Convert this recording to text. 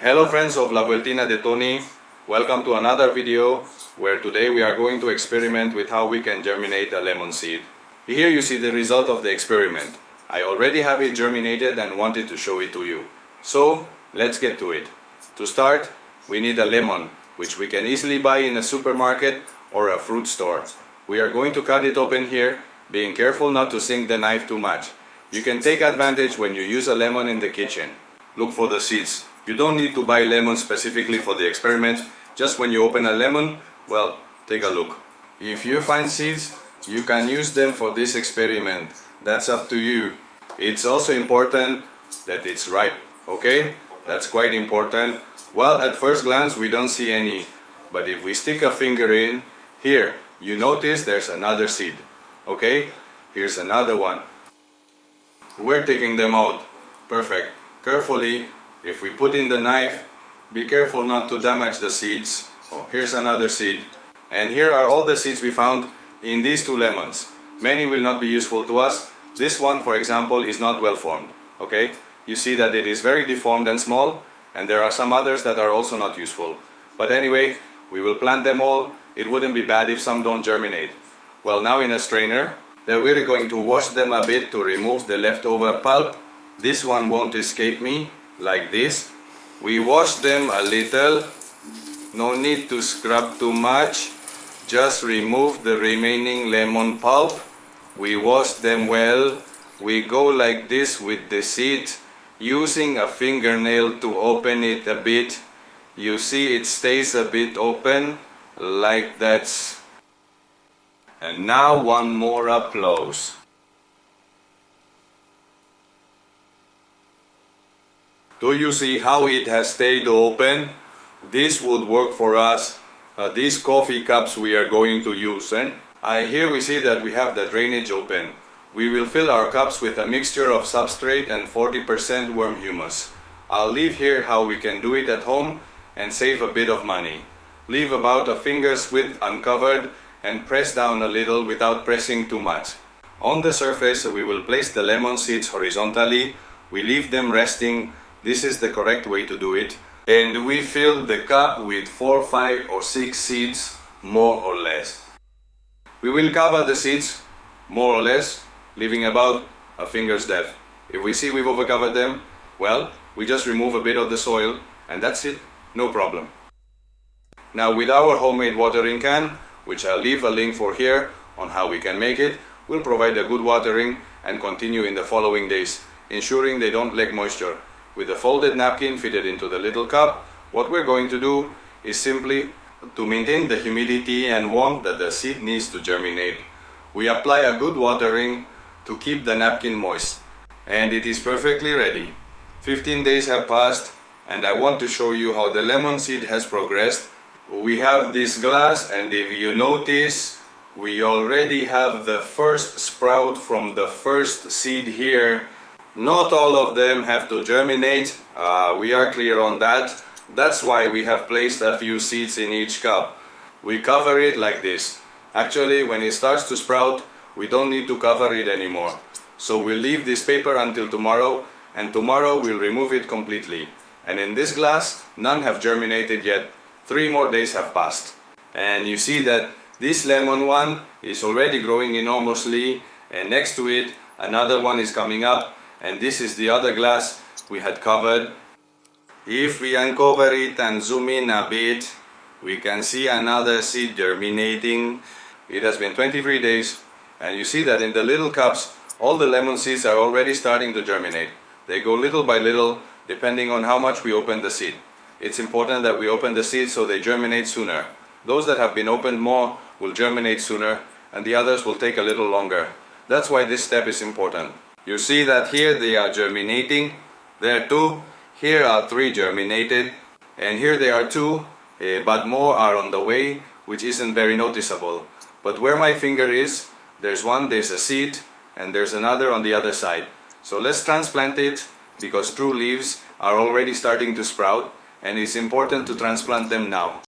Hello friends of La Vueltina de Tony, welcome to another video where today we are going to experiment with how we can germinate a lemon seed. Here you see the result of the experiment. I already have it germinated and wanted to show it to you. So let's get to it. To start, we need a lemon, which we can easily buy in a supermarket or a fruit store. We are going to cut it open here, being careful not to sink the knife too much. You can take advantage when you use a lemon in the kitchen. Look for the seeds. You don't need to buy lemons specifically for the experiment. Just when you open a lemon, well, take a look. If you find seeds, you can use them for this experiment. That's up to you. It's also important that it's ripe, okay? That's quite important. Well, at first glance, we don't see any. But if we stick a finger in, here, you notice there's another seed, okay? Here's another one. We're taking them out. Perfect. Carefully, if we put in the knife, be careful not to damage the seeds. Oh, here's another seed. And here are all the seeds we found in these two lemons. Many will not be useful to us. This one, for example, is not well formed. Okay? You see that it is very deformed and small, and there are some others that are also not useful. But anyway, we will plant them all. It wouldn't be bad if some don't germinate. Well, now in a strainer, we're going to wash them a bit to remove the leftover pulp. This one won't escape me, like this. We wash them a little. No need to scrub too much. Just remove the remaining lemon pulp. We wash them well. We go like this with the seed, using a fingernail to open it a bit. You see it stays a bit open, like that. And now one more up close. Do you see how it has stayed open? This would work for us. These coffee cups we are going to use. Here we see that we have the drainage open. We will fill our cups with a mixture of substrate and 40% worm humus. I'll leave here how we can do it at home and save a bit of money. Leave about a finger's width uncovered and press down a little without pressing too much. On the surface we will place the lemon seeds horizontally. We leave them resting. This is the correct way to do it. And we fill the cup with 4, 5 or 6 seeds, more or less. We will cover the seeds, more or less, leaving about a finger's depth. If we see we've overcovered them, well, we just remove a bit of the soil and that's it, no problem. Now with our homemade watering can, which I'll leave a link for here on how we can make it, we'll provide a good watering and continue in the following days, ensuring they don't lack moisture. With a folded napkin fitted into the little cup, what we're going to do is simply to maintain the humidity and warmth that the seed needs to germinate. We apply a good watering to keep the napkin moist. And it is perfectly ready. 15 days have passed and I want to show you how the lemon seed has progressed. We have this glass and if you notice, we already have the first sprout from the first seed here. Not all of them have to germinate, we are clear on that. That's why we have placed a few seeds in each cup. We cover it like this. Actually, when it starts to sprout, we don't need to cover it anymore. So we'll leave this paper until tomorrow, and tomorrow we'll remove it completely. And in this glass, none have germinated yet. 3 more days have passed. And you see that this lemon one is already growing enormously, and next to it, another one is coming up. And this is the other glass we had covered. If we uncover it and zoom in a bit, we can see another seed germinating. It has been 23 days and you see that in the little cups, all the lemon seeds are already starting to germinate. They go little by little depending on how much we open the seed. It's important that we open the seeds so they germinate sooner. Those that have been opened more will germinate sooner and the others will take a little longer. That's why this step is important. You see that here they are germinating. There are 2. Here are 3 germinated. And here there are 2, but more are on the way, which isn't very noticeable. But where my finger is, there's a seed, and there's another on the other side. So let's transplant it, because true leaves are already starting to sprout, and it's important to transplant them now.